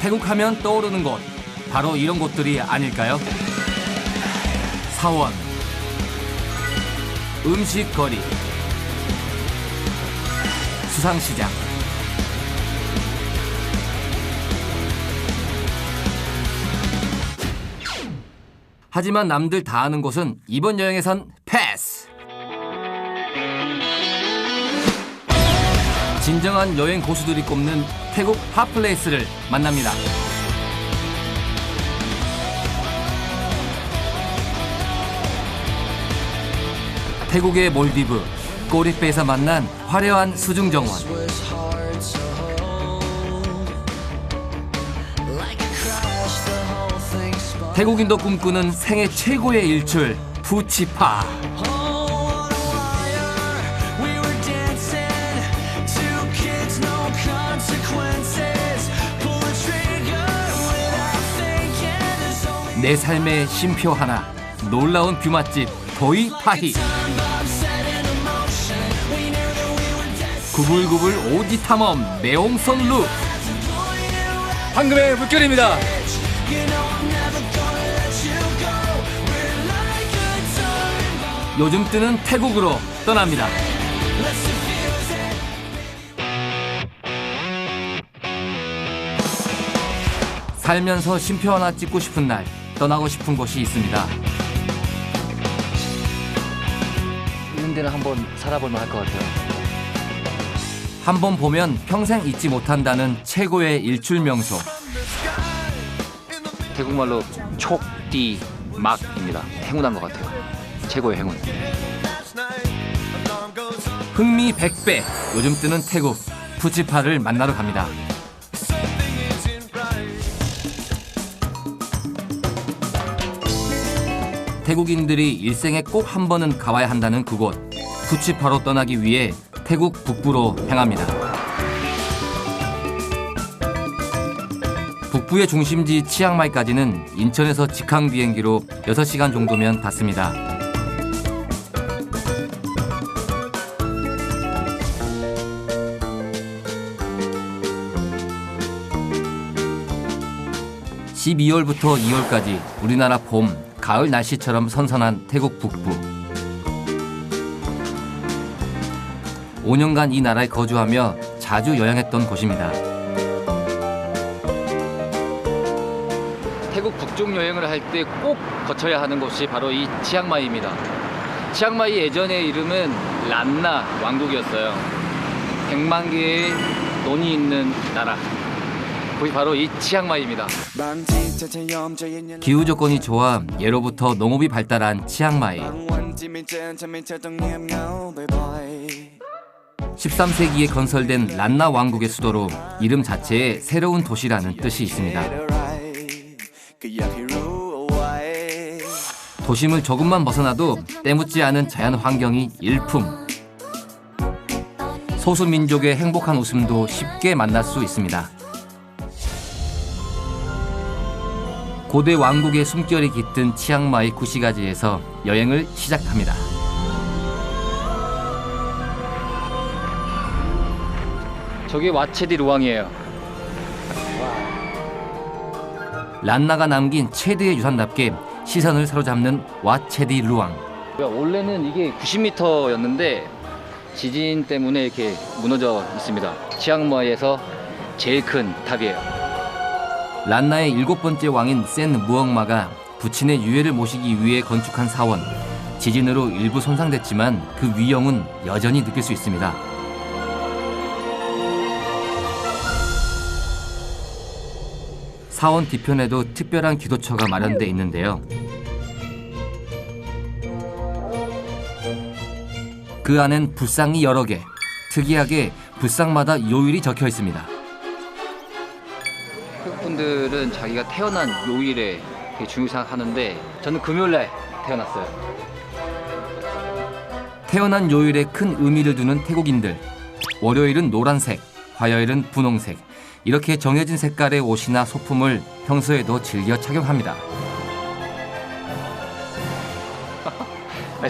태국하면 떠오르는 곳, 바로 이런 곳들이 아닐까요? 사원, 음식거리, 수상시장. 하지만 남들 다 아는 곳은 이번 여행에선 패스! 진정한 여행 고수들이 꼽는 태국 핫플레이스를 만납니다. 태국의 몰디브, 꼬리배에서 만난 화려한 수중정원. 태국인도 꿈꾸는 생애 최고의 일출, 푸치파. 내 삶의 쉼표 하나, 놀라운 뷰 맛집 도이 파히. 구불구불 오지 탐험 매옹선 루. 황금의 물결입니다. 요즘 뜨는 태국으로 떠납니다. 살면서 쉼표 하나 찍고 싶은 날, 떠나고 싶은 곳이 있습니다. 이런 데는 한번 살아볼 만할 것 같아요. 한 번 보면 평생 잊지 못한다는 최고의 일출 명소. 태국말로 촉디 막입니다. 행운한 것 같아요. 최고의 행운. 흥미 100배, 요즘 뜨는 태국 푸치파를 만나러 갑니다. 태국인들이 일생에 꼭 한 번은 가봐야 한다는 그곳, 푸치파로 떠나기 위해 태국 북부로 향합니다. 북부의 중심지 치앙마이까지는 인천에서 직항 비행기로 6시간 정도면 닿습니다. (12월부터 2월까지) 우리나라 봄, 가을 날씨처럼 선선한 태국 북부. 5년간 이 나라에 거주하며 자주 여행했던 곳입니다. 태국 북쪽 여행을 할 때 꼭 거쳐야 하는 곳이 바로 이 치앙마이입니다. 치앙마이 예전의 이름은 란나 왕국이었어요. 100만 개의 논이 있는 나라. 거기 바로 이 치앙마이입니다. 기후 조건이 좋아 예로부터 농업이 발달한 치앙마이. 13세기에 건설된 란나 왕국의 수도로 이름 자체에 새로운 도시라는 뜻이 있습니다. 도심을 조금만 벗어나도 때묻지 않은 자연 환경이 일품. 소수민족의 행복한 웃음도 쉽게 만날 수 있습니다. 고대 왕국의 숨결이 깃든 치앙마이 구시가지에서 여행을 시작합니다. 저게 와체디 루앙이에요. 란나가 남긴 최대의 유산답게 시선을 사로잡는 와체디 루앙. 원래는 이게 90m였는데 지진 때문에 이렇게 무너져 있습니다. 치앙마이에서 제일 큰 탑이에요. 란나의 7번째 왕인 센 무엉마가 부친의 유해를 모시기 위해 건축한 사원. 지진으로 일부 손상됐지만 그 위용은 여전히 느낄 수 있습니다. 사원 뒤편에도 특별한 기도처가 마련돼 있는데요. 그 안엔 불상이 여러 개, 특이하게 불상마다 요일이 적혀 있습니다. 태국분들은 자기가 태어난 요일에 되게 중요시 생각하는데 저는 금요일날 태어났어요. 태어난 요일에 큰 의미를 두는 태국인들. 월요일은 노란색, 화요일은 분홍색. 이렇게 정해진 색깔의 옷이나 소품을 평소에도 즐겨 착용합니다.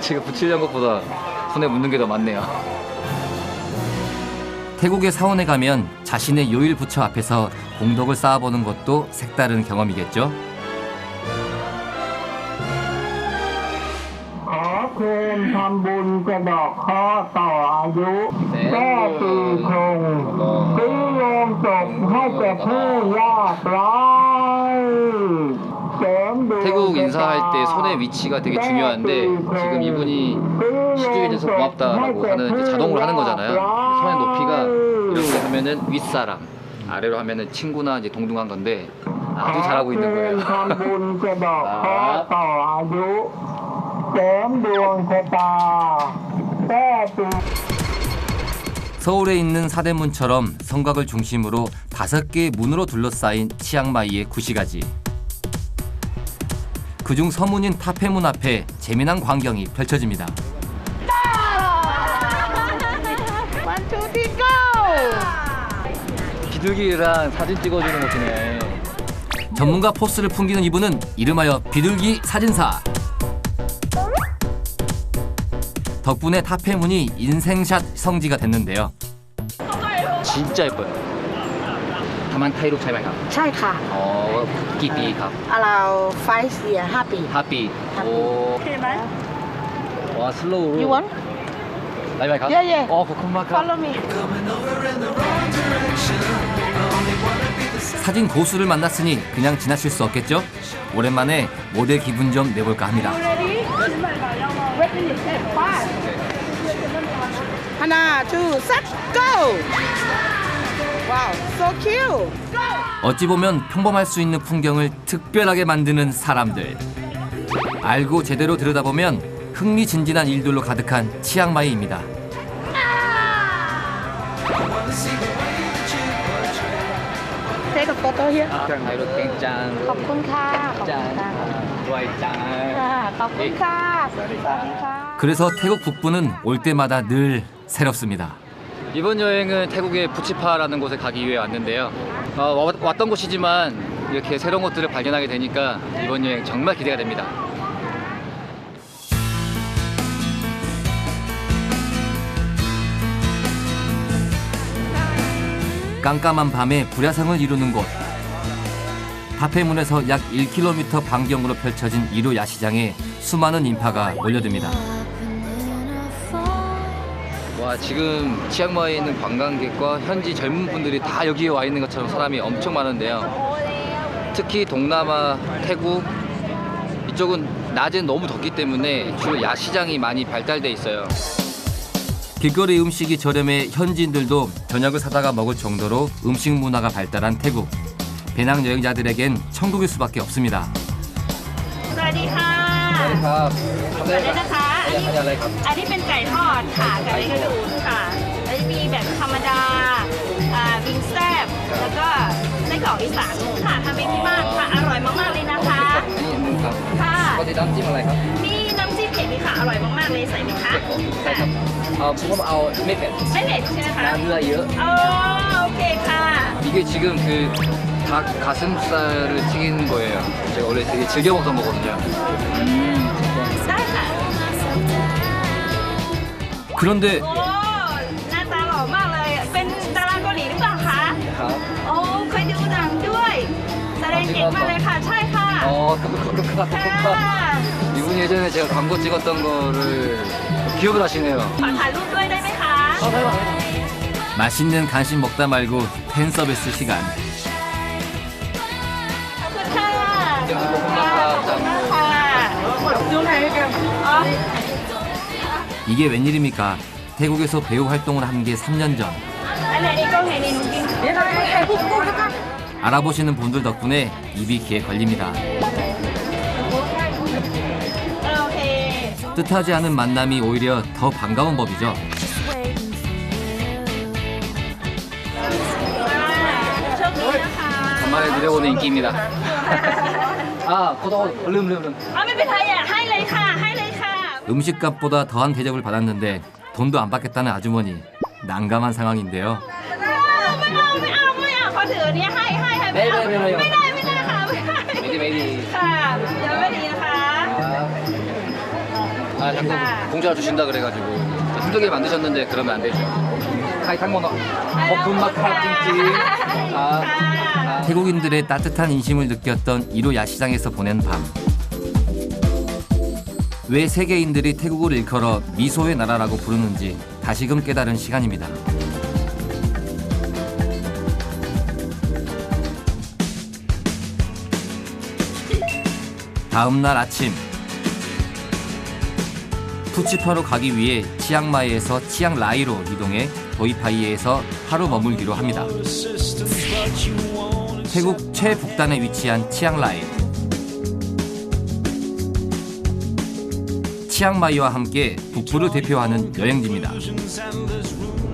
제가 붙이려는 것보다 손에 묻는 게 더 많네요. 태국의 사원에 가면 자신의 요일 부처 앞에서 공덕을 쌓아보는 것도 색다른 경험이겠죠. ขอเชิญทำบุญกระดอกเคราะห์ต่ออายุแก้ปีชงซื้อโลงศพให้แก่ผู้ยากไร้ 태국 인사할 때 손의 위치가 되게 중요한데 지금 이분이 시주해줘서 고맙다라고 하는 이제 자동으로 하는 거잖아요. 손의 높이가 이렇게 하면은 윗사람, 아래로 하면은 친구나 이제 동등한 건데 아주 잘하고 있는 거예요. ทำบุญกระดอกเคราะห์ต่ออายุเสริมดวงชะตาแก้ปี 서울에 있는 사대문처럼 성곽을 중심으로 5개의 문으로 둘러싸인 치앙마이의 구시가지. 그중 서문인 타페문 앞에 재미난 광경이 펼쳐집니다. 비둘기랑 사진 찍어주는 곳이네. 전문가 포스를 풍기는 이분은 이름하여 비둘기 사진사. 덕분에 타페문이 인생샷 성지가 됐는데요. 진짜 예뻐요. 다만 타이룩 잘 봐요. ใช่ค่ะ 끼삐 갑. เราไฟเสีย5 ปี 하삐. 오. 와 슬로우로. You want? 라이브 가? Yeah, yeah. 고마카. Follow me 사진 고수를 만났으니 그냥 지나칠 수 없겠죠? 오랜만에 모델 기분 좀 내볼까 합니다. 하나 둘셋 go 와우 so cute 어찌 보면 평범할 수 있는 풍경을 특별하게 만드는 사람들. 알고 제대로 들여다보면 흥미진진한 일들로 가득한 치앙마이입니다. take a photo here 타이룩 땡짱. ขอบคุณค่ะขอบคุณค่ะ 와이짱. ขอบคุณค่ะสวัสดีค่ะ 그래서 태국 북부는 올 때마다 늘 새롭습니다. 이번 여행은 태국의 부치파라는 곳에 가기 위해 왔는데요. 왔던 곳이지만 이렇게 새로운 것들을 발견하게 되니까 이번 여행 정말 기대가 됩니다. 깜깜한 밤에 불야성을 이루는 곳. 타페문에서 약 1km 반경으로 펼쳐진 1호 야시장에 수많은 인파가 몰려듭니다. 와, 지금 치앙마이에 있는 관광객과 현지 젊은 분들이 다 여기에 와 있는 것처럼 사람이 엄청 많은데요. 특히 동남아, 태국 이쪽은 낮엔 너무 덥기 때문에 주로 야시장이 많이 발달돼 있어요. 길거리 음식이 저렴해 현지인들도 저녁을 사다가 먹을 정도로 음식 문화가 발달한 태국. 배낭 여행자들에겐 천국일 수밖에 없습니다. สวัสดีค่ะ ครับ สวัสดีนะคะ อะไรครับ อันนี้เป็นไก่ทอดค่ะ ไก่กระดูกค่ะแล้วจะมีแบบธรรมดาวิงแซ่บแล้วก็ไส้กรอกอีสานค่ะทำเองที่บ้านค่ะ อร่อยมากๆเลยนะคะ อันนี้นึงครับ ค่ะ ปกติน้ำจิ้มอะไรครับ มีน้ำจิ้มเผ็ดไหมคะ อร่อยมากๆเลยใส่ไหมคะ ใช่ครับผมเอาไม่เผ็ด ไม่เผ็ดใช่ไหมคะ น้ำเนื้อเยอะ อ๋อโอเคค่ะ 이게 지금 그 닭 가슴살을 튀긴 거예요. 제가 원래 되게 즐겨 먹던 거거든요. ได้ค่ะ 그런데 โอ้หน้าตาหล่อมากเลย เป็นดาราเกาหลีหรือเปล่าคะ โอ้เคยดูหนังด้วยแสดงเก่งมากเลยค่ะ ใช่ค่ะ ค่ะ 이분이 예전에 제가 광고 찍었던 거를 기억을 하시네요. ขอถ่ายรูปด้วยได้ไหมคะ 맛있는 간식 먹다 말고 팬 서비스 시간. ขอบคุณค่ะ ขอบคุณมากครับ ขอบคุณมากค่ะดูไหนกันอ๋อ 이게 웬일입니까? 태국에서 배우 활동을 한 게 3년 전. อันไหนดีกล้องไหนดีหนูกินเดี๋ยวถ่ายปุ๊บปุ๊บแล้วกัน 알아보시는 분들 덕분에 입이 귀에 걸립니다. โอเค 뜻하지 않은 만남이 오히려 더 반가운 법이죠. โชคดีนะคะ 간만에 들여보는 인기입니다. 아, 고도 얼른. อ๋อไม่เป็นไรอ่ะให้เลยค่ะ ให้เลยค่ะ 음식값보다 더한 대접을 받았는데 돈도 안 받겠다는 아주머니. 난감한 상황인데요. ไม่เอาขอถืออันนี้ให้ไม่ได้ค่ะไม่ได้ 메디. ค่ะเดี๋ยวไม่ดีนะคะ 아, 자꾸 공짜 주신다 그래가지고 힘들게 만드셨는데 그러면 안 되죠. ขายทั้งหมดขอบคุณมากครับ จริงๆ 아. 태국인들의 따뜻한 인심을 느꼈던 1호 야시장에서 보낸 밤. 왜 세계인들이 태국을 일컬어 미소의 나라라고 부르는지 다시금 깨달은 시간입니다. 다음 날 아침, 푸치파로 가기 위해 치앙마이에서 치앙라이로 이동해 도이파이에서 하루 머물기로 합니다. 태국 최북단에 위치한 치앙라이. 치앙마이와 함께 북부를 대표하는 여행지입니다.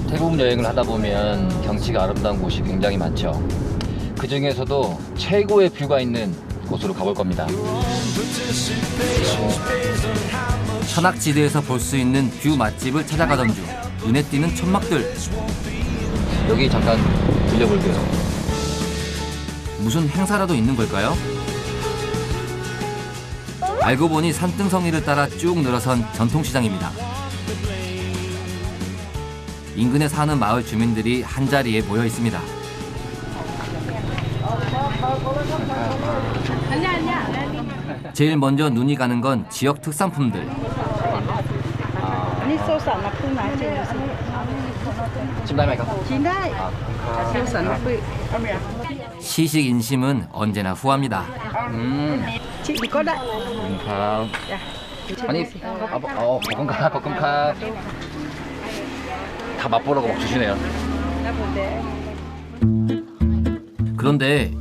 태국 여행을 하다 보면 경치가 아름다운 곳이 굉장히 많죠. 그 중에서도 최고의 뷰가 있는 곳으로 가볼 겁니다. 산악지대에서 볼 수 있는 뷰 맛집을 찾아가던 중 눈에 띄는 천막들. 여기 잠깐 들려볼게요. 무슨 행사라도 있는 걸까요? 알고 보니 산등성이를 따라 쭉 늘어선 전통시장입니다. 인근에 사는 마을 주민들이 한자리에 모여 있습니다. 제일 먼저 눈이 가는 건 지역 특산품들. 시식 인심은 언제나 후합니다. 아니, 볶음밥. 다 맛보라고 막 주시네요. 그런데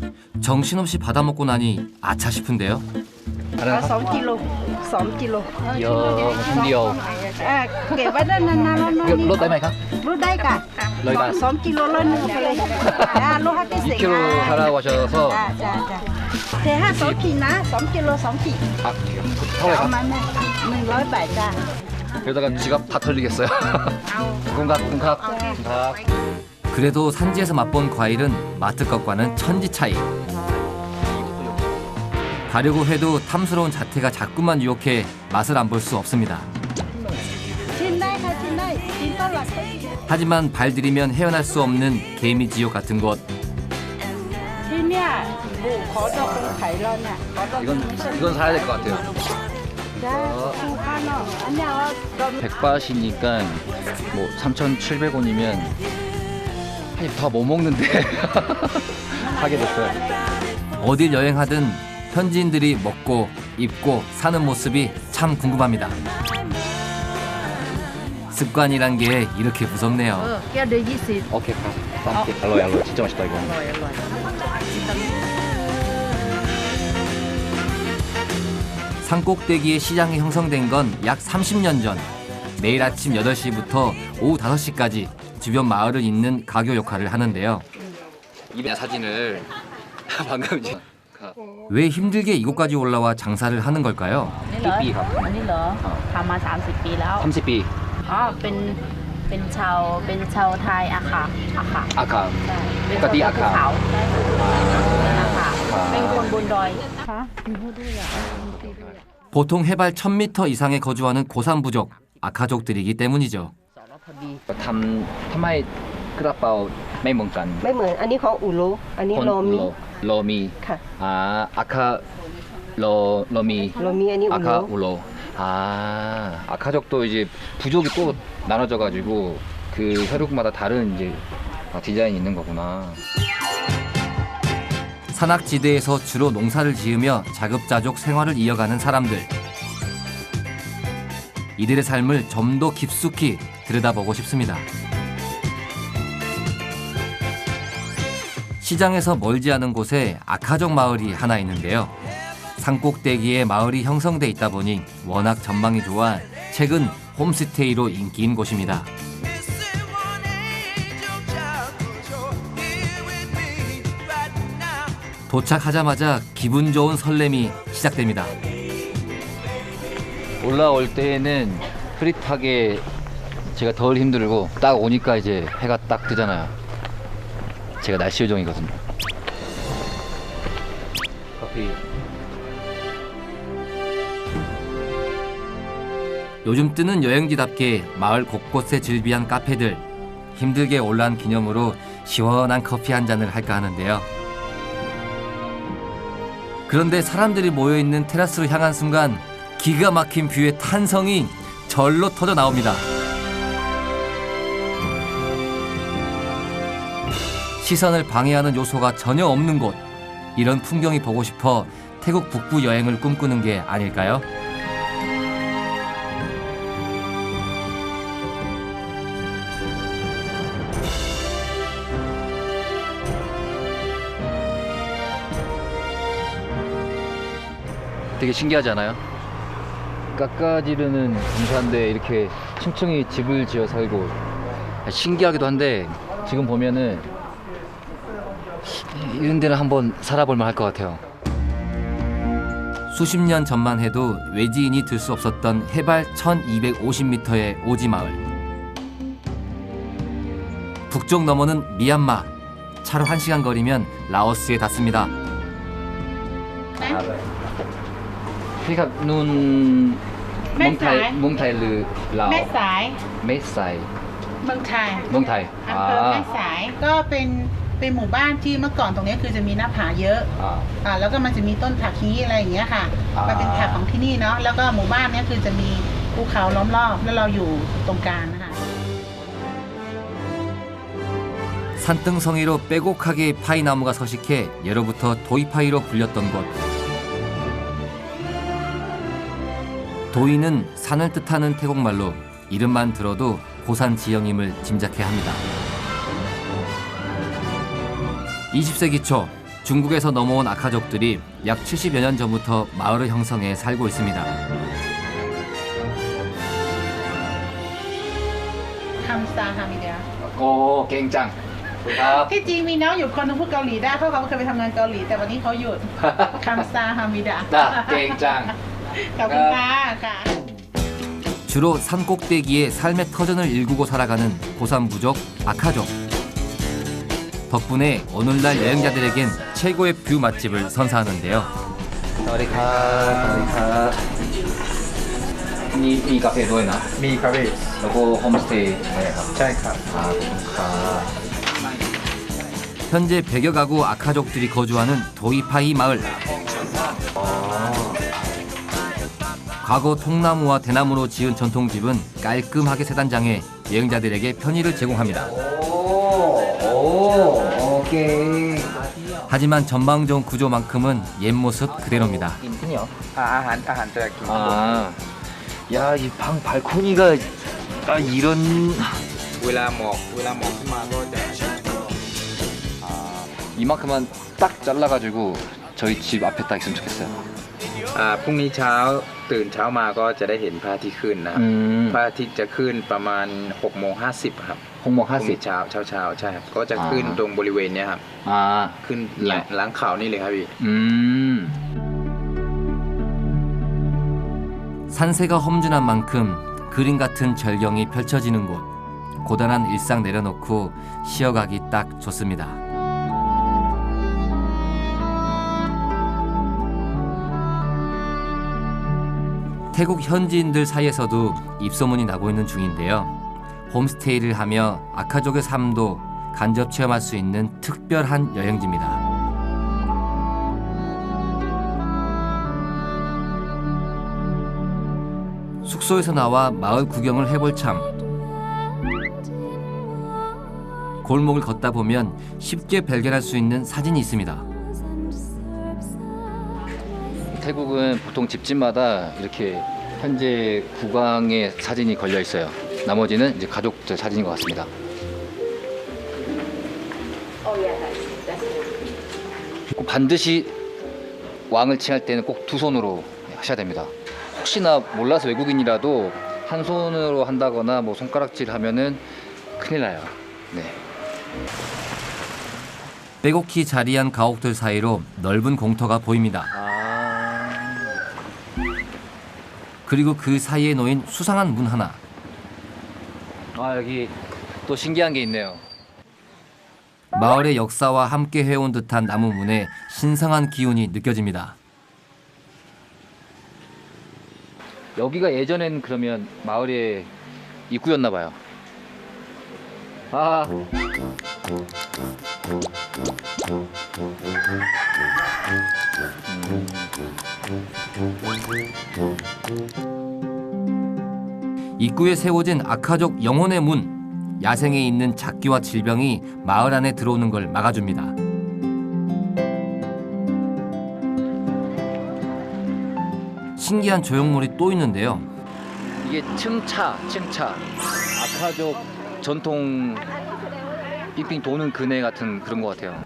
정신없이 받아먹고 나니 아차 싶은데요. 2 kg. 이야, 무슨 디요? Kể với đó là lốt đấy mày không? Lốt đây cả. Lời bạn. 2 kg lên nữa phải lên. Lốt hết cái 2kg 사라고 하셔서 Thế 6 kg ná, 6 kg, 6 kg. 아, 턱에 Mà này, 107 ra. 그러다가 지갑 다 털리겠어요. 콩각. 그래도 산지에서 맛본 과일은 마트 것과는 천지 차이. 가려고 해도 탐스러운 자태가 자꾸만 유혹해 맛을 안 볼 수 없습니다. Trên đây, trên đây. Trên tôi là 하지만 발 들이면 헤어날 수 없는 개미 지옥 같은 곳. trên nha. Vụ khó đọc không thấy lo nha. Có đọc 이건 사야 될 것 같아요. ra không ăn đâu. Ăn nhau không? 100바시니까 뭐 3,700원이면 다 못 먹는데 하게 됐어요. 어딜 여행하든 현지인들이 먹고 입고 사는 모습이 참 궁금합니다. 습관이란 게 이렇게 무섭네요. Kêu được 20. 오케이, 알로이 진짜 맛있다 이거. 산꼭대기에 시장이 형성된 건 약 30년 전. 매일 아침 8시부터 오후 5시까지 주변 마을을 잇는 가교 역할을 하는데요. 이 사진을 방금 이제 왜 힘들게 이곳까지 올라와 장사를 하는 걸까요? อันนี้เหรอทำมา30 ปีแล้ว 30비 อ๋อเป็นชาวไทยอะค่ะ 아카 ใช่เป็น ปกติอะค่ะ ภูเขาใช่เป็นอะค่ะเป็นคนบนดอย 보통 해발 1000m 이상에 거주하는 고산부족, 아카족들이기 때문이죠. ทำไมกระเป๋าไม่เหมือนกัน ไม่เหมือนอันนี้ของอูรุอันนี้โลมิ 로미 ค่ะ 아카 로미 โลมิอันนี้อูรุ 아카 울로 아카족도 이제 부족이 또 나눠져 가지고 그 혈육마다 다른 이제 디자인이 있는 거구나. 산악지대에서 주로 농사를 지으며 자급자족 생활을 이어가는 사람들. 이들의 삶을 좀 더 깊숙이 들여다보고 싶습니다. 시장에서 멀지 않은 곳에 아카족 마을이 하나 있는데요. 산꼭대기에 마을이 형성돼 있다 보니 워낙 전망이 좋아 최근 홈스테이로 인기인 곳입니다. 도착하자마자 기분 좋은 설렘이 시작됩니다. 올라올 때는 흐릿하게 제가 덜 힘들고 딱 오니까 이제 해가 딱 뜨잖아요. 제가 날씨 요정이거든요. 커피. 요즘 뜨는 여행지답게 마을 곳곳에 즐비한 카페들. 힘들게 올라온 기념으로 시원한 커피 한 잔을 할까 하는데요. 그런데 사람들이 모여있는 테라스로 향한 순간 기가 막힌 뷰의 탄성이 절로 터져 나옵니다. 시선을 방해하는 요소가 전혀 없는 곳. 이런 풍경이 보고 싶어 태국 북부 여행을 꿈꾸는 게 아닐까요? 되게 신기하지 않아요? 깎아지르는 공사인데 이렇게 층층이 집을 지어 살고 신기하기도 한데 지금 보면은 이런 데는 한번 살아볼 만 할 것 같아요. 수십 년 전만 해도 외지인이 들 수 없었던 해발 1250m의 오지 마을. 북쪽 너머는 미얀마. 차로 1시간 거리면 라오스에 닿습니다. 피가 눈 몽타이. 몽타이 르 라오 แม่สาย 메사이 เมืองไทย 몽타이 อำเภอแม่สายก็เป็นหมู่บ้านที่เมื่อก่อนตรงนี้คือจะมีหน้าผาเยอะ แล้วก็มันจะมีต้นผักฮีอะไรอย่างเงี้ยค่ะมันเป็นผักของที่นี่เนาะแล้วก็หมู่บ้านเนี้ยคือจะมีภูเขาล้อมรอบแล้วเราอยู่ตรงกลางนะคะ 산등성이로 빼곡하게 파이나무가 서식해 예로부터 도이파이로 불렸던 곳. 도이는 산을 뜻하는 태국말로 이름만 들어도 고산 지형임을 짐작해야 합니다. 20세기 초 중국에서 넘어온 아카족들이 약 70여 년 전부터 마을을 형성해 살고 있습니다. คัมซาฮามิดา 오 갱짱 ครับ ที่จริงมีน้องอยู่คนนึงพูดเกาหลีได้เพราะเขาเคยไปทำงานเกาหลีแต่วันนี้เขาหยุดคัมซาฮามิดา 갱짱 ขอบคุณค่ะค่ะ 주로 산 꼭대기에 삶의 터전을 일구고 살아가는 고산부족 아카족. 덕분에 오늘날 여행자들에겐 최고의 뷰 맛집을 선사하는데요. สวัสดีครับสวัสดีครับมีกาแฟด้วยนะ มีครับพี่ แล้วก็โฮมสเตย์นะครับ ใช่ครับ ขอบคุณครับ 현재 100여 가구 아카족들이 거주하는 도이파이 마을. 과거 통나무와 대나무로 지은 전통집은 깔끔하게 세단장해 여행자들에게 편의를 제공합니다. 오케이. 하지만 전망 좋은 구조만큼은 옛 모습 그대로입니다. อาหารจะกิน 아, 야, 이 방 발코니가 이런 เวลาหมอกขึ้นมาก็จะ 이만큼만 딱 잘라가지고 저희 집 앞에 딱 있으면 좋겠어요. พรุ่งนี้เช้าตื่นเช้ามาก็จะได้เห็นพระอาทิตย์ขึ้นนะครับพระอาทิตย์จะขึ้นประมาณ6:50ครับ 홍목 พรุ่งนี้ 하시. เช้าใช่ครับก็จะขึ้นตรงบริเวณเนี้ยครับ 아, ขึ้นหลังเขานี่เลยครับพี่ 산세가 험준한 만큼 그림 같은 절경이 펼쳐지는 곳. 고단한 일상 내려놓고 쉬어가기 딱 좋습니다. 태국 현지인들 사이에서도 입소문이 나고 있는 중인데요. 홈스테이를 하며 아카족의 삶도 간접 체험할 수 있는 특별한 여행지입니다. 숙소에서 나와 마을 구경을 해볼 참. 골목을 걷다 보면 쉽게 발견할 수 있는 사진이 있습니다. 태국은 보통 집집마다 이렇게 현재 국왕의 사진이 걸려 있어요. 나머지는 이제 가족들 사진인 것 같습니다. 꼭 반드시 왕을 칭할 때는 꼭 두 손으로 하셔야 됩니다. 혹시나 몰라서 외국인이라도 한 손으로 한다거나 뭐 손가락질 하면은 큰일 나요. 네. 빼곡히 자리한 가옥들 사이로 넓은 공터가 보입니다. 그리고 그 사이에 놓인 수상한 문 하나. 아, 여기 또 신기한 게 있네요. 마을의 역사와 함께 해온 듯한 나무 문에 신성한 기운이 느껴집니다. 여기가 예전엔 그러면 마을의 입구였나 봐요. 아. 입구에 세워진 아카족 영혼의 문. 야생에 있는 작기와 질병이 마을 안에 들어오는 걸 막아줍니다. 신기한 조형물이 또 있는데요. 이게 층차. 아카족 전통 빙빙 도는 그네 같은 그런 것 같아요.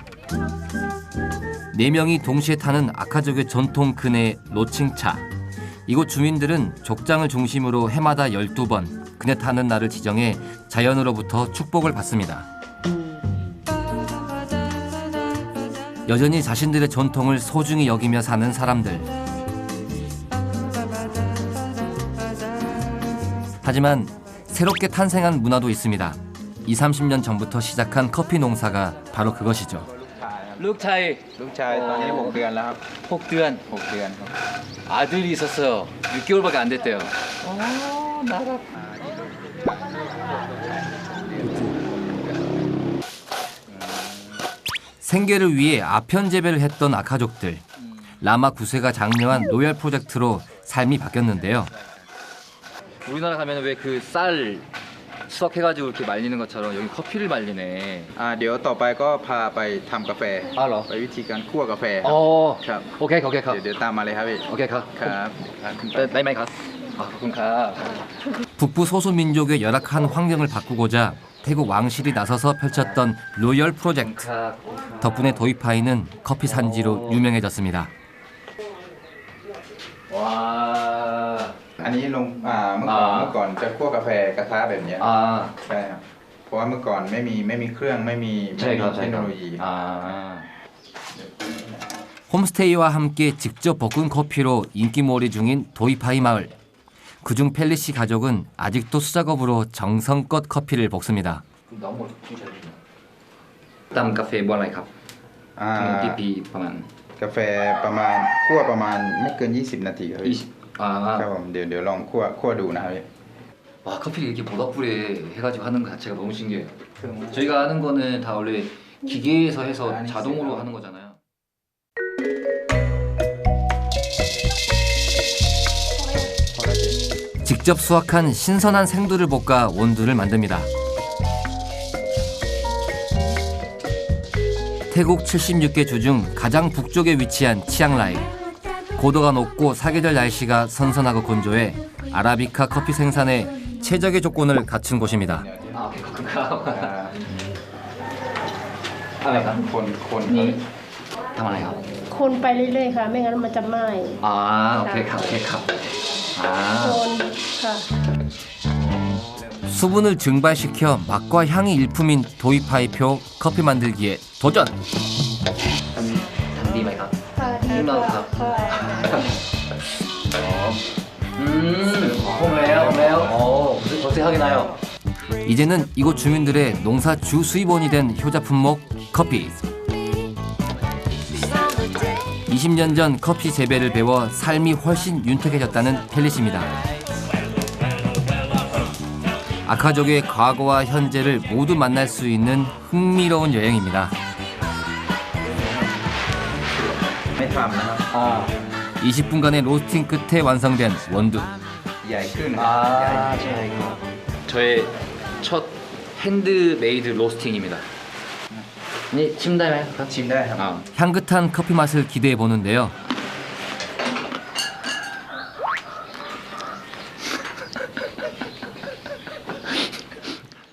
4명이 동시에 타는 아카족의 전통 그네 로칭차. 이곳 주민들은 족장을 중심으로 해마다 12번 그네 타는 날을 지정해 자연으로부터 축복을 받습니다. 여전히 자신들의 전통을 소중히 여기며 사는 사람들. 하지만 새롭게 탄생한 문화도 있습니다. 20-30년 전부터 시작한 커피 농사가 바로 그것이죠. 룩 차이. ลูกชายตอนนี้6 เดือนแล้วครับ 혹드한 6 เดือนครับ 아들이 있었어요. 6개월밖에 안 됐대요. 생계를 위해 아편 재배를 했던 아카족들. 라마 9세가 장려한 로열 프로젝트로 삶이 바뀌었는데요. 우리나라 가면 왜 그 쌀 수확해가지고 이렇게 말리는 것처럼 여기 커피를 말리네. เดี๋ยวต่อไปก็พาไปทำกาแฟ 아, 러. ไปวิธีการคั่วกาแฟครับ 어.ครับ 오케이, 오케이, 가. เดี๋ยวตามมาเลยครับพี่ 오케이, 가. ครับขึ้นไป 나이 많이 가. 아, 그럼 가. 북부 소수민족의 열악한 환경을 바꾸고자 태국 왕실이 나서서 펼쳤던 로열 프로젝트. 가. 덕분에 도이파이는 커피 산지로 유명해졌습니다. 와. อันนี้ลงเมื่อก่อนจะคั่วกาแฟกระทะแบบเนี้ย 아. ใช่ครับเพราะว่าเมื่อก่อนไม่มีเครื่องไม่มีเทคโนโลยี 아. 홈스테이와 함께 직접 볶은 커피로 인기몰이 중인 도이파이 마을. 그중 펠리시 가족은 아직도 수작업으로 정성껏 커피를 볶습니다. 너무 땀 카페 뭐อะไรครับ อ่า TP ประมาณ กาแฟประมาณคั่วประมาณไม่เกิน 20 นาทีครับพี่ 20. 아. ครับผมเดี๋ยวลองคั่วดูนะครับพี่ 와, 커피를 이렇게 모닥불에 해가지고 하는 것 자체가 너무 신기해요. 저희가 하는 거는 다 원래 기계에서 해서 자동으로 하는 거잖아요. 직접 수확한 신선한 생두를 볶아 원두를 만듭니다. 태국 76개 주 중 가장 북쪽에 위치한 치앙라이. 고도가 높고 사계절 날씨가 선선하고 건조해 아라비카 커피 생산에 최적의 조건을 갖춘 곳입니다. 아, 그렇구나. คน 니ทำอะไรครับ คนไปเรื่อยๆค่ะ ไม่งั้นมันจะไหม้ 아, 오케이, 오케이, 아. คนค่ะ 수분을 증발시켜 맛과 향이 일품인 도이파이표 커피 만들기에 도전! ทำดีไหมครับ ค่ะดี 힘나서 ค่ะค่ะ 홈래요. 벌써 향이 나요. 이제는 이곳 주민들의 농사 주 수입원이 된 효자 품목 커피. 20년 전 커피 재배를 배워 삶이 훨씬 윤택해졌다는 펠리시입니다. 아카족의 과거와 현재를 모두 만날 수 있는 흥미로운 여행입니다. ไม่ทำนะครับ 아, 20분간의 로스팅 끝에 완성된 원두. ใหญ่ขึ้น 아, 저의 첫 핸드메이드 로스팅입니다. 네, 침다요. ชิมได้ครับ 아, 향긋한 커피 맛을 기대해 보는데요.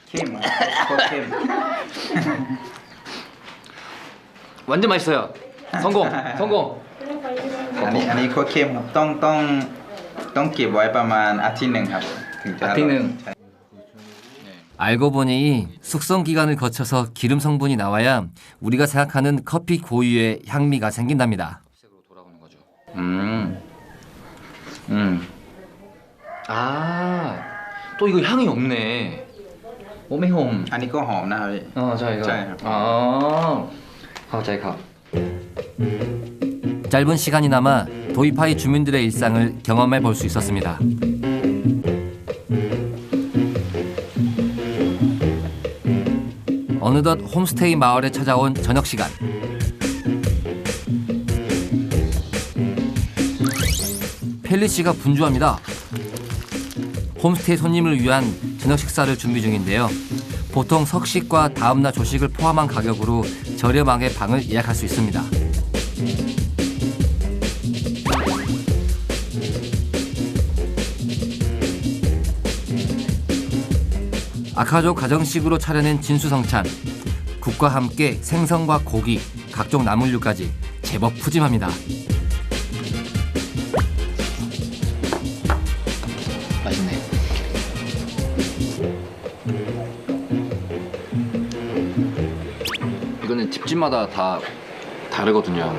เข้มโคตรเข้ม 완전 맛있어요. 성공, 성공. อันนี้โคตรเข้มครับต้องเก็บไว้ประมาณอาทิตย์หนึ่งครับถึงจะอร่อย อาทิตย์หนึ่ง ใช่ 알고 보니 숙성 기간을 거쳐서 기름 성분이 나와야 우리가 생각하는 커피 고유의 향미가 생긴답니다. 돌아오는 거죠. 아, 또 이거 향이 없네. 오메홈. อันนี้ก็หอมนะครับพี่ 저희가. 저희가. 저희가. 짧은 시간이 남아 도이파이 주민들의 일상을 경험해 볼 수 있었습니다. 어느덧 홈스테이 마을에 찾아온 저녁 시간. 펠리 씨가 분주합니다. 홈스테이 손님을 위한 저녁 식사를 준비 중인데요. 보통 석식과 다음날 조식을 포함한 가격으로 저렴하게 방을 예약할 수 있습니다. 아카족 가정식으로 차려낸 진수성찬. 국과 함께 생선과 고기, 각종 나물류까지 제법 푸짐합니다. 맛있네. 이거는 집집마다 다 다르거든요.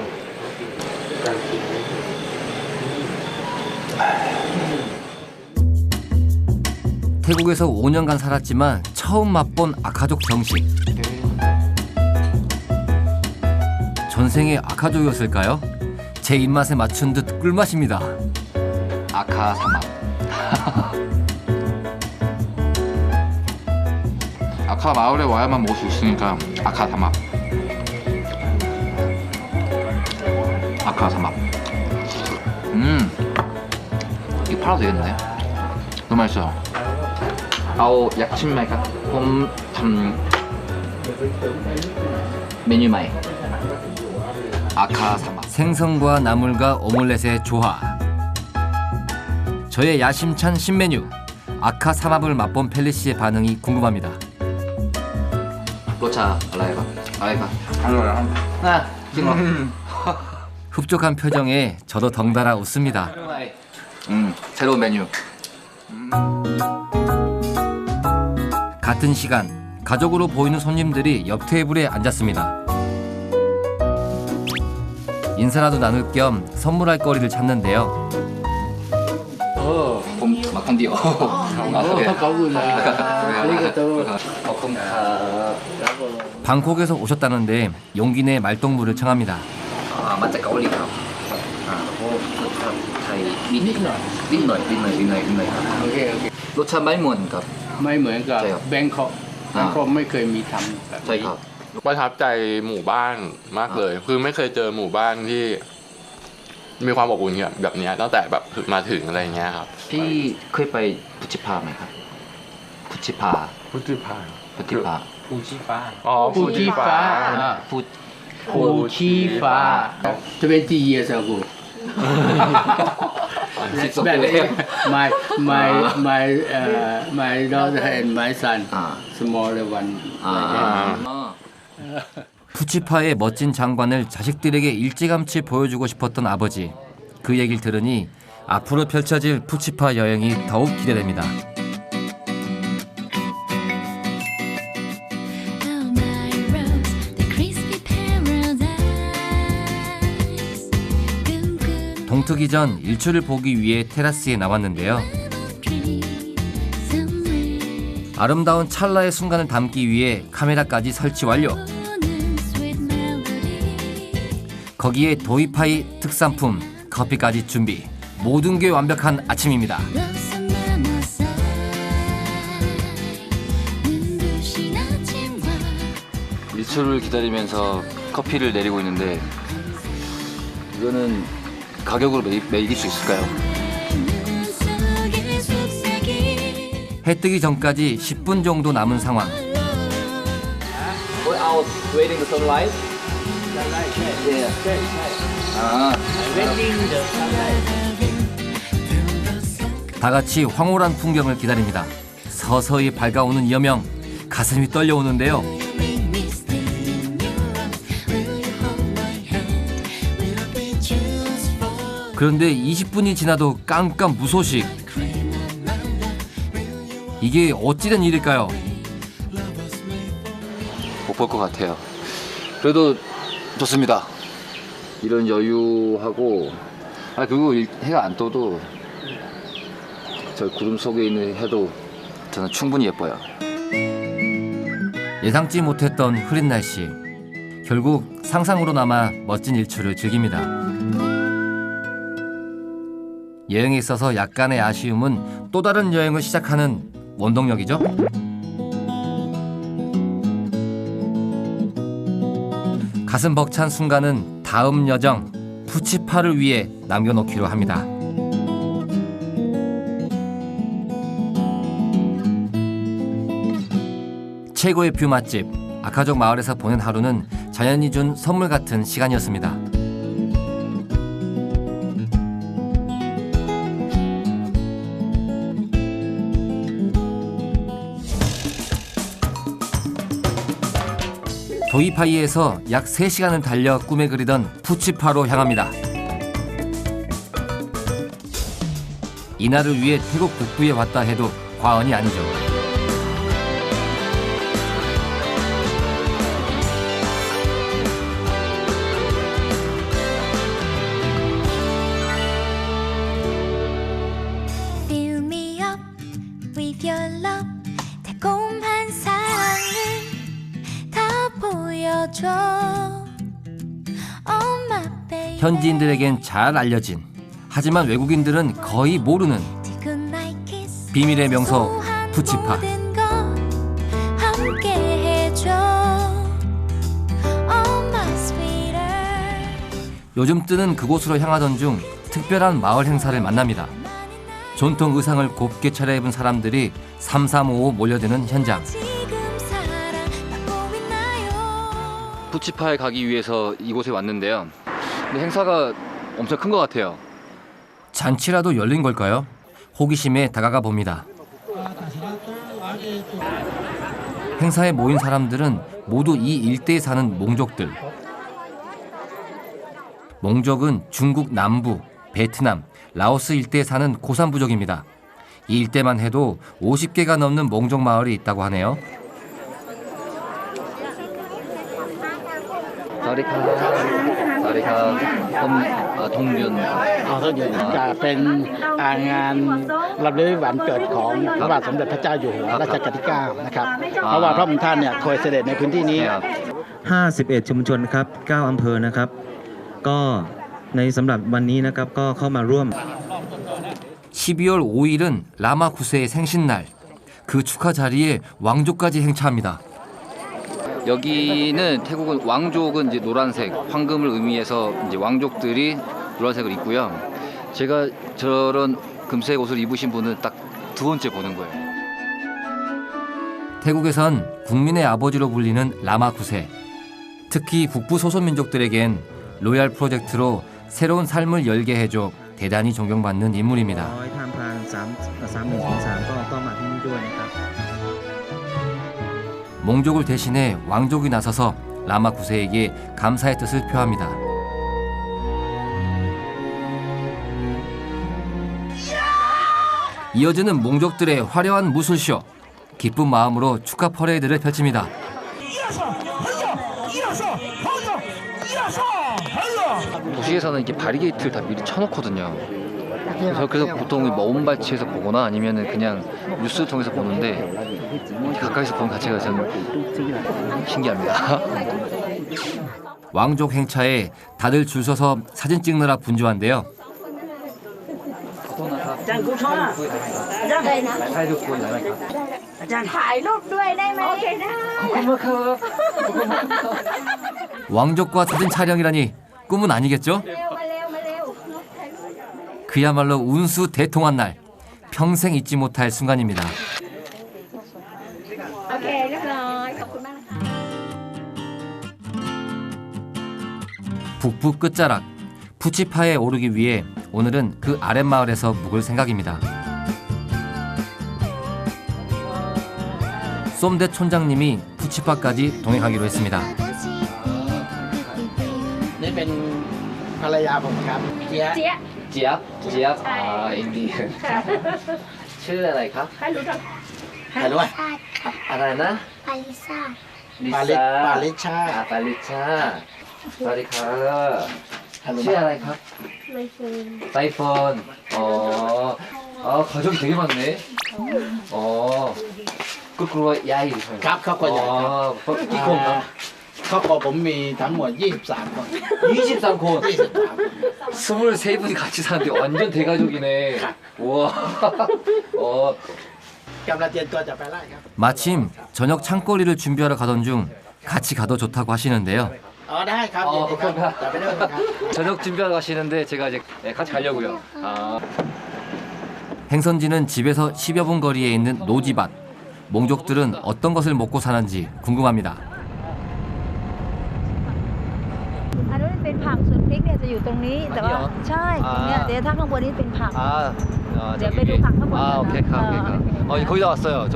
태국에서 5년간 살았지만 처음 맛본 아카족 정식. 전생에 아카족이었을까요? 제 입맛에 맞춘 듯 꿀맛입니다. 아카 사막. 아카 마을에 와야만 먹을 수 있으니까 아카 사막. 아카 사막. 이거 팔아도 되겠네. 너무 맛있어요. 아오 약침 말까? 홈 메뉴 마이. 아카 사막. 생선과 나물과 오믈렛의 조화. 저의 야심찬 신메뉴 아카 삼합을 맛본 펠리 씨의 반응이 궁금합니다. 로차 알라이바. 알라이바. 아, 찍어. 흡족한 표정에 저도 덩달아 웃습니다. 새로운 메뉴. 같은 시간 가족으로 보이는 손님들이 옆 테이블에 앉았습니다. 인사라도 나눌 겸 선물할 거리를 찾는데요. 마칸디오. 방콕에서 오셨다는데 용기 내 말동무를 청합니다. 맞아 까올리가. 로차 많이 먹으니까. ไม่เหมือนกับ ใช่ครับ แบงคอกแบงคอกไม่เคยมีทำแบบ ใช่ นี้ ครับ ประทับใจหมู่บ้านมากเลย คือไม่เคยเจอหมู่บ้านที่มีความอบอุ่นแบบเนี้ยตั้งแต่แบบมาถึงอะไรเงี้ยครับ พี่เคยไปพุชิพาไหมครับพุชิพา พุทธิพา พุชิพา ภูชีฟ้า อ๋อ ภูชีฟ้า พุ ภูชีฟ้า20 years ago Back then, my daughter and my son, smaller one. like that. 푸치파의 멋진 장관을 자식들에게 일찌감치 보여주고 싶었던 아버지. 그 얘기를 들으니 앞으로 펼쳐질 푸치파 여행이 더욱 기대됩니다. 동트기 전 일출을 보기 위해 테라스에 나왔는데요. 아름다운 찰나의 순간을 담기 위해 카메라까지 설치 완료. 거기에 도이파이 특산품 커피까지 준비. 모든 게 완벽한 아침입니다. 일출을 기다리면서 커피를 내리고 있는데 이거는 가격으로 매길 수 있을까요? 해 뜨기 전까지 10분 정도 남은 상황. Go out waiting the sunlight. Yeah. 다 같이 황홀한 풍경을 기다립니다. 서서히 밝아오는 여명, 가슴이 떨려오는데요. 그런데 20분이 지나도 깜깜 무소식. 이게 어찌된 일일까요? 못 볼 것 같아요. 그래도 좋습니다. 이런 여유하고 그리고 해가 안 떠도 저 구름 속에 있는 해도 저는 충분히 예뻐요. 예상치 못했던 흐린 날씨. 결국 상상으로 남아 멋진 일출을 즐깁니다. 여행에 있어서 약간의 아쉬움은 또 다른 여행을 시작하는 원동력이죠. 가슴 벅찬 순간은 다음 여정 푸치파를 위해 남겨놓기로 합니다. 최고의 뷰 맛집 아카족 마을에서 보낸 하루는 자연이 준 선물 같은 시간이었습니다. 도이파이에서 약 3시간을 달려 꿈에 그리던 푸치파로 향합니다. 이날을 위해 태국 북부에 왔다 해도 과언이 아니죠. Fill me up with your love. 달콤한 사랑을 다 보여줘. Oh my baby. 현지인들에겐 잘 알려진, 하지만 외국인들은 거의 모르는 Goodnight kiss. 비밀의 명소 푸치파. 모든 거 함께 해줘. Oh my sweetheart. 요즘 뜨는 그곳으로 향하던 중 특별한 마을 행사를 만납니다. 전통 의상을 곱게 차려입은 사람들이 삼삼오오 몰려드는 현장. 지금 사랑받고 있나요? 푸치파에 가기 위해서 이곳에 왔는데요. 근데 행사가 엄청 큰 것 같아요. 잔치라도 열린 걸까요? 호기심에 다가가 봅니다. 행사에 모인 사람들은 모두 이 일대에 사는 몽족들. 몽족은 중국 남부, 베트남, 라오스 일대에 사는 고산 부족입니다. 이 일대만 해도 50개가 넘는 몽족 마을이 있다고 하네요. สวัสดีครับสวัสดีครับผมธงยุน ทงยุนจะเป็นงานรำลึกวันเกิดของพระบาทสมเด็จพระเจ้าอยู่หัวรัชกาลที่9นะครับเพราะว่าพระองค์ท่านเนี่ยเคยเสด็จในพื้นที่นี้ 51 ชุมชนครับ 9 อำเภอนะครับ ก็ในสำหรับวันนี้นะครับก็เข้ามาร่วม 12월 5일은 라마 9세의 생신날. 그 축하 자리에 왕족까지 행차합니다. 여기는 태국은 왕족은 이제 노란색, 황금을 의미해서 이제 왕족들이 노란색을 입고요. 제가 저런 금색 옷을 입으신 분은 딱 두 번째 보는 거예요. 태국에선 국민의 아버지로 불리는 라마 9세. 특히 북부 소수민족들에겐 로얄 프로젝트로 새로운 삶을 열게 해줘 대단히 존경받는 인물입니다. ทางพราน3103ก็มาที่นี่ด้วยนะครับ 몽족을 대신해 왕족이 나서서 라마 9세에게 감사의 뜻을 표합니다. 이어지는 몽족들의 화려한 무술쇼. 기쁜 마음으로 축하 퍼레이드를 펼칩니다. 도시에서는 이렇게 바리게이트를 다 미리 쳐놓거든요. 그래서 보통 먼발치에서 보거나 아니면 그냥 뉴스를 통해서 보는데 가까이서 보는 자체가 저는 신기합니다. 왕족 행차에 다들 줄 서서 사진 찍느라 분주한데요. 왕족과 사진 촬영이라니 꿈은 아니겠죠? 그야말로 운수 대통한 날. 평생 잊지 못할 순간입니다. 북부 끝자락 푸치파에 오르기 위해 오늘은 그 아랫마을에서 묵을 생각입니다. 쏨데 촌장님이 푸치파까지 동행하기로 했습니다. นี่เป็นภรรยาผมครับเจี๊ยบ เจี๊ยบเจี๊ยบอินเดียชื่ออะไรครับ ใครรู้ไหม อะไรนะ ปาลิซ่า ปาลิชา ปาลิชาสวัสดีครับชื่ออะไรครับ ไม่เคย 사이폰. 가족이 되게 많네. 그리고 야이. ครับครอบครัวใหญ่ครับ กี่คน ครอบครัวผมมีทั้งหมด23 คน 23คน. 23분이 같이 사는데 완전 대가족이네. 우와. กำลังเตรียมตัวจะไปไล่ครับ 마침 저녁 창거리를 준비하러 가던 중 같이 가도 좋다고 하시는데요. ได้ครับ 감사합니다. แต่ไปเรื่องครับ 저녁 준비하러 가시는데 제가 이제 같이 가려고요. 행선지는 집에서 10여 분 거리에 있는 노지밭. 몽족들은 어떤 것을 먹고 사는지 궁금합니다. อันนั้นเป็นผักส่วนพริกเนี่ยจะอยู่ตรงนี้แต่ว่าใช่ตรงเนี้ยเดี๋ยวถ้าข้างบนนี้เป็นผัก เดี๋ยวไปดูผักข้างบนกันนะ 오케이, 오케이. 거의 다 왔어요. 저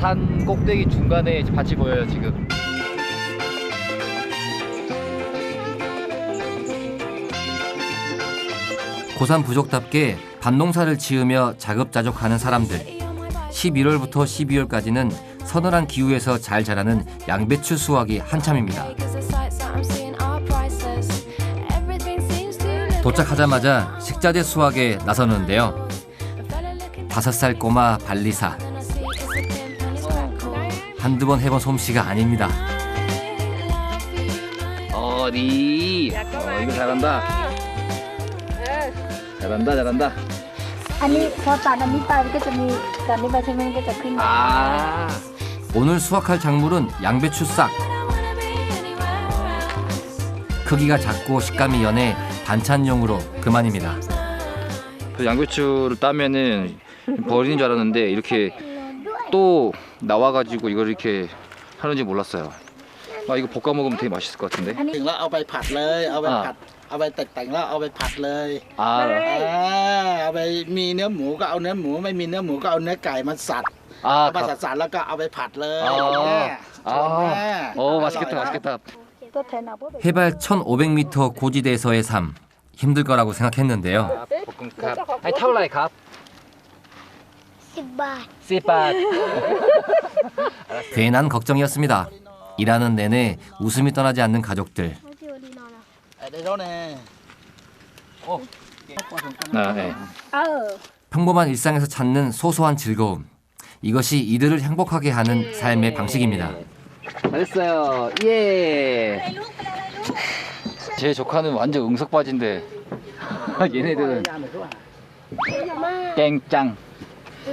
산 꼭대기 중간에 밭이 보여요, 지금. 고산 부족답게 밭농사를 지으며 자급자족하는 사람들. 11월부터 12월까지는 서늘한 기후에서 잘 자라는 양배추 수확이 한참입니다. 도착하자마자 식자재 수확에 나서는데요. 5살 꼬마 발리사. 한두 번 해본 솜씨가 아닙니다. 어디? 이거 잘한다. 잘한다. อันนี้พอตัดอันนี้ไปมันก็จะมีตัดนี้ไปใช่ไหมมันก็จะขึ้นมา 오늘 수확할 작물은 양배추 싹. 크기가 작고 식감이 연해 반찬용으로 그만입니다. 그 양배추를 따면은 버리는 줄 알았는데 이렇게 또 나와가지고 이걸 이렇게 하는지 몰랐어요. 이거 볶아 먹으면 되게 맛있을 것 같은데. ถึงแล้วเอาไปผัดเลยเอาไปผัดเอาไปแต่งแล้วเอาไปผัดเลยเอาไปมีเนื้อหมูก็เอาเนื้อหมูไม่มีเนื้อหมูก็เอาเนื้อไก่มาสับเอามาสับแล้วก็เอาไปผัดเลย 맛있겠다. 해발 1500m 고지대에서의 삶. 힘들 거라고 생각했는데요. 볶음밥. 아니 타올라이 값. 10 บาท 10바. 괜한 걱정이었습니다. 일하는 내내 웃음이 떠나지 않는 가족들. ได้แล้วแน่ 네. 평범한 일상에서 찾는 소소한 즐거움. 이것이 이들을 행복하게 하는 삶의 방식입니다. 잘했어요. 예. 제 조카는 완전 응석바지인데 얘네들은 깽짱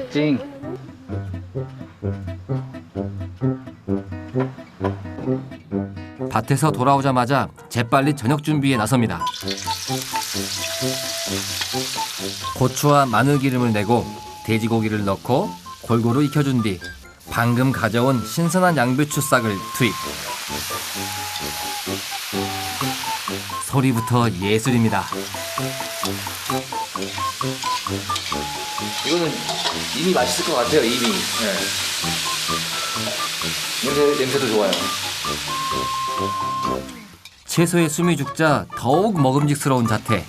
찡. 밭에서 돌아오자마자 재빨리 저녁 준비에 나섭니다. 고추와 마늘 기름을 내고 돼지고기를 넣고 골고루 익혀준 뒤 방금 가져온 신선한 양배추 싹을 투입. 소리부터 예술입니다. 이거는 이미 맛있을 것 같아요. 이미. 냄새도 좋아요. 채소에 숨이 죽자 더욱 먹음직스러운 자태.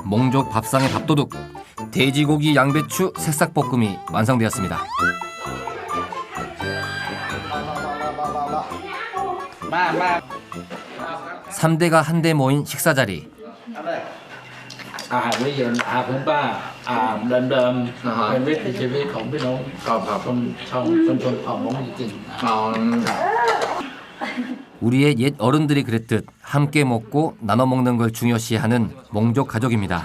몽족 밥상의 밥도둑. 돼지고기 양배추 새싹볶음이 완성되었습니다. 3대가 한데 모인 식사 자리. อาหารไม่เย็นอาหารพื้นบ้านอาหารเดิมๆเป็นวิถีชีวิตของพี่น้องชนเผ่ามงจริงๆ 우리의 옛 어른들이 그랬듯 함께 먹고 나눠 먹는 걸 중요시하는 몽족 가족입니다.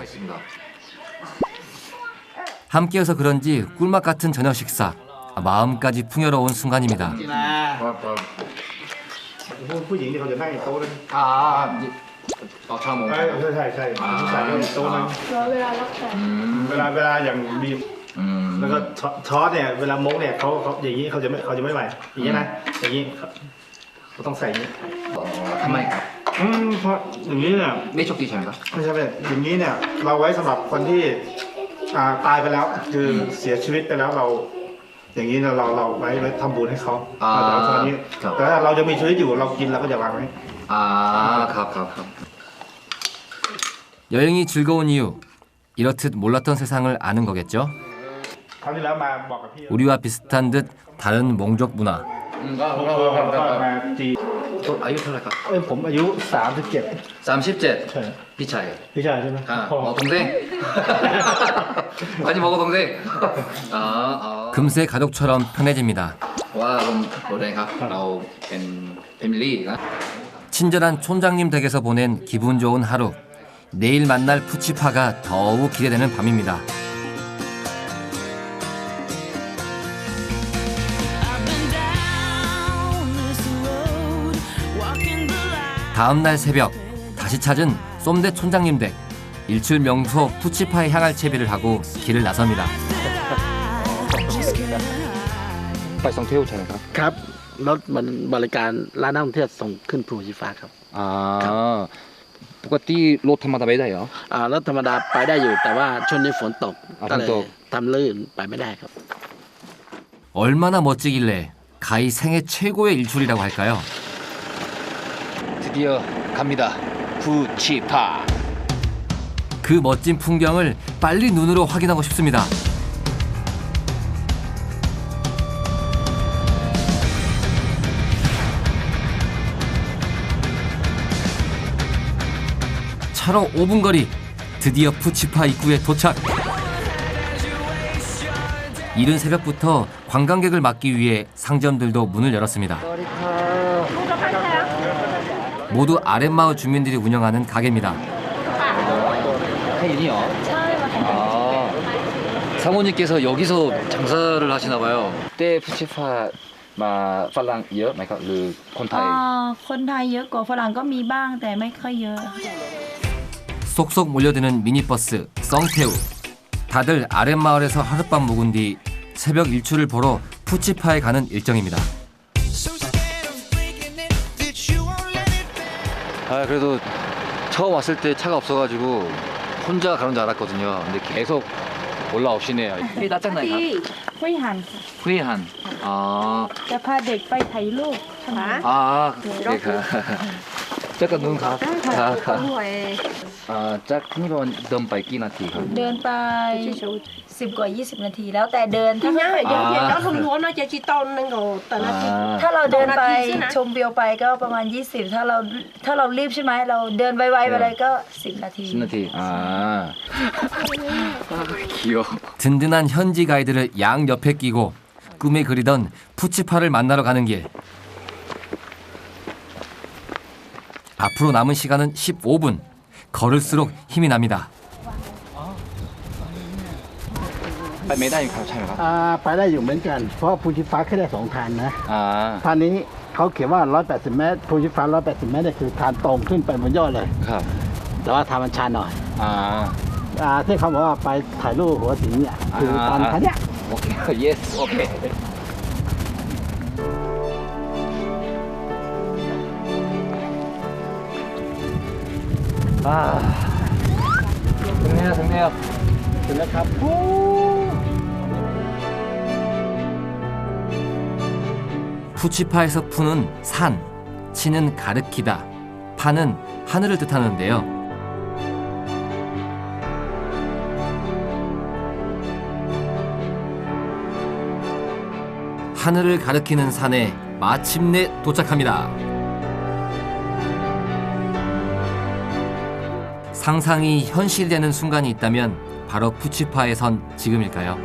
함께여서 그런지 꿀맛 같은 저녁 식사. 마음까지 풍요로운 순간입니다. ผู้หญิงเขาจะนั่งอีกโต๊ะนึง ต่อชาวมง ใช่ผู้ชายนั่งอีกโต๊ะนึง เวลารับแขก เวลาอย่างมีแล้วก็ช้อนเนี่ยเวลามงเนี่ยเขาอย่างนี้เขาจะไม่ไหวอย่างนี้นะอย่างนี้เขาต้องใส่อย่างนี้ ทำไมครับ เพราะอย่างนี้เนี่ย ไม่ชอบดีใช่ไหมครับ ไม่ใช่อย่างนี้เนี่ยเราไว้สำหรับคนที่ตายไปแล้วคือเสียชีวิตไปแล้วเราอย่างนี้เราไว้ทำบุญให้เขาแต่ตอนนี้แต่ถ้าเราจะมีชีวิตอยู่เรากินเราก็จะวางไว้ 여행이 즐거운 이유. 이렇듯 몰랐던 세상을 아는 거겠죠? คราวที่แล้วมาบอกกับพี่ 우리와 비슷한 듯 다른 몽족 문화. มาจี อายุเท่าไหร่ครับ ผมอายุ37 37. ใช่ พี่ชาย พี่ชายใช่ไหม 동생. 많이 먹어 동생. 금세 가족처럼 편해집니다. 와 그럼 동생ครับเราเป็น패밀리가 친절한 촌장님 댁에서 보낸 기분 좋은 하루. 내일 만날 푸치파가 더욱 기대되는 밤입니다. I've been down this road 다음날 새벽 다시 찾은 쏨데 촌장님 댁. 일출 명소 푸치파에 향할 채비를 하고 길을 나섭니다. ไปส่งเที่ยวใช่ไหมครับ ครับรถมันบริการร้านนักท่องเที่ยวส่งขึ้นภูชีฟ้าครับ ปกติรถธรรมดาไปได้เหรอ รถธรรมดาไปได้อยู่แต่ว่าช่วงนี้ฝนตก ฝนตก ทำลื่นไปไม่ได้ครับ 얼마나 멋지길래 가히 생애 최고의 일출이라고 할까요? 드디어 갑니다. 푸치파. 그 멋진 풍경을 빨리 눈으로 확인하고 싶습니다. 차로 5분 거리, 드디어 푸치파 입구에 도착. 이른 새벽부터 관광객을 막기 위해 상점들도 문을 열었습니다. 모두 아랫마을 주민들이 운영하는 가게입니다. 사모님께서 여기서 장사를 하시나 봐요. 때 푸치파 마 팔랑เยอะไหมครับหรือคนไทย คนไทยเยอะกว่าฝรั่งก็มีบ้างแต่ไม่ค่อยเยอะ 쏙쏙 몰려드는 미니버스 썽태우. 다들 아랫마을에서 하룻밤 묵은 뒤 새벽 일출을 보러 푸치파에 가는 일정입니다. 그래도 처음 왔을 때 차가 없어가지고 혼자 가는 줄 알았거든요. 근데 계속 올라오시네요. 이 낯장나요? ห้วยหัน 후이한. จะพาเด็กไปถ่ายรูปใช่ไหม 그러니까. 잠깐 눈 가. 짝님은 넌 밝기 나티. เดินไป10 กว่า 20 นาทีแล้วแต่เดินถ้าถ้าเราเดินไปชมวิวไปก็ประมาณ 20 ถ้าเรารีบใช่ไหมเราเดินไวๆไปเลยก็ 10 นาที 10나티. 귀여워. 든든한 현지 가이드를 양 옆에 끼고 꿈에 그리던 푸치파를 만나러 가는 길. 앞으로 남은 시간은 15분. 걸을수록 힘이 납니다. ไปไม่ได้ครับใช่ไหมครับ ไปได้อยู่เหมือนกันเพราะภูชีฟ้าแค่ได้2 ทางนะทางนี้เขาเขียนว่า180 เมตรภูชีฟ้า180 เมตรนี่คือทางตรงขึ้นไปบนยอดเลย ครับ แต่ว่าทางมันชันหน่อยที่เขาบอกว่าไปถ่ายรูปหัวสิงเนี่ยคือตอนคันเนี้ย โอเค yes โอเค 좋네요. ถึงแล้วครับ 푸치파에서 푸는 산, 치는 가르키다, 파는 하늘을 뜻하는데요. 하늘을 가리키는 산에 마침내 도착합니다. 상상이 현실되는 순간이 있다면 바로 푸치파에 선 지금일까요?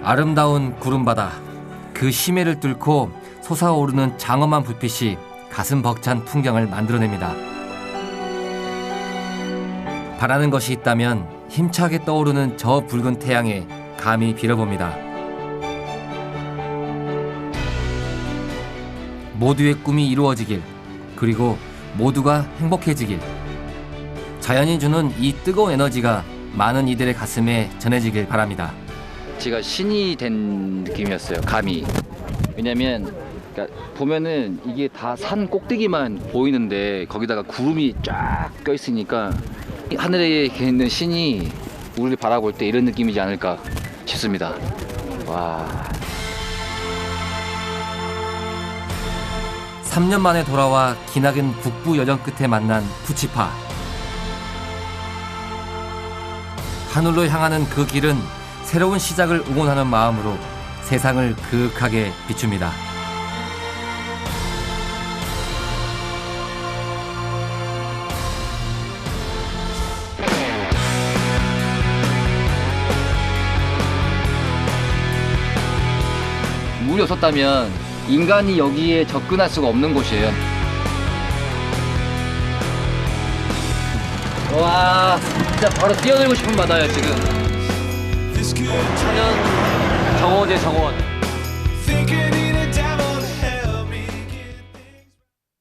아름다운 구름바다, 그 심해를 뚫고 솟아오르는 장엄한 불빛이 가슴 벅찬 풍경을 만들어냅니다. 바라는 것이 있다면 힘차게 떠오르는 저 붉은 태양에 감히 빌어봅니다. 모두의 꿈이 이루어지길, 그리고 모두가 행복해지길. 자연이 주는 이 뜨거운 에너지가 많은 이들의 가슴에 전해지길 바랍니다. 제가 신이 된 느낌이었어요. 감히. 왜냐면 그러니까 보면은 이게 다 산 꼭대기만 보이는데 거기다가 구름이 쫙 껴있으니까 하늘에 있는 신이 우리를 바라볼 때 이런 느낌이지 않을까 싶습니다. 와. 3년 만에 돌아와 기나긴 북부 여정 끝에 만난 푸치파. 하늘로 향하는 그 길은 새로운 시작을 응원하는 마음으로 세상을 그윽하게 비춥니다. 물이 없었다면 인간이 여기에 접근할 수가 없는 곳이에요. 와, 진짜 바로 뛰어들고 싶은 바다예요, 지금. 천연 정원제 정원.